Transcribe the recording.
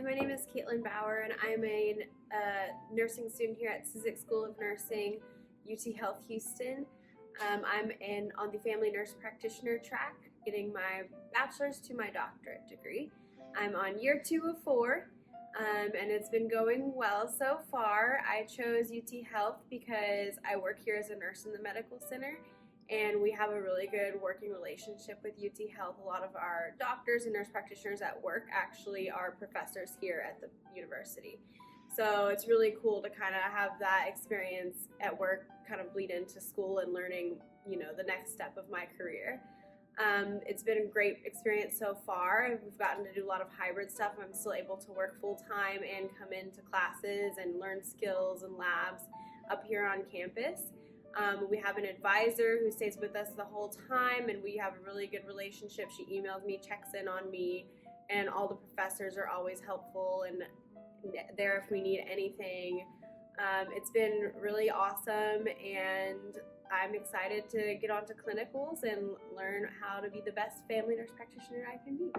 my name is Kaitlyn Bauer, and I'm a nursing student here at Cizik School of Nursing, UTHealth Houston. I'm on the Family Nurse Practitioner track, getting my bachelor's to my doctorate degree. I'm on year 2 of 4, and it's been going well so far. I chose UTHealth because I work here as a nurse in the medical center, and we have a really good working relationship with UTHealth. A lot of our doctors and nurse practitioners at work actually are professors here at the university. So it's really cool to kind of have that experience at work kind of bleed into school and learning, the next step of my career. It's been a great experience so far. We've gotten to do a lot of hybrid stuff. I'm still able to work full-time and come into classes and learn skills and labs up here on campus. We have an advisor who stays with us the whole time, and we have a really good relationship. She emails me, checks in on me, and all the professors are always helpful and there if we need anything. It's been really awesome, and I'm excited to get onto clinicals and learn how to be the best family nurse practitioner I can be.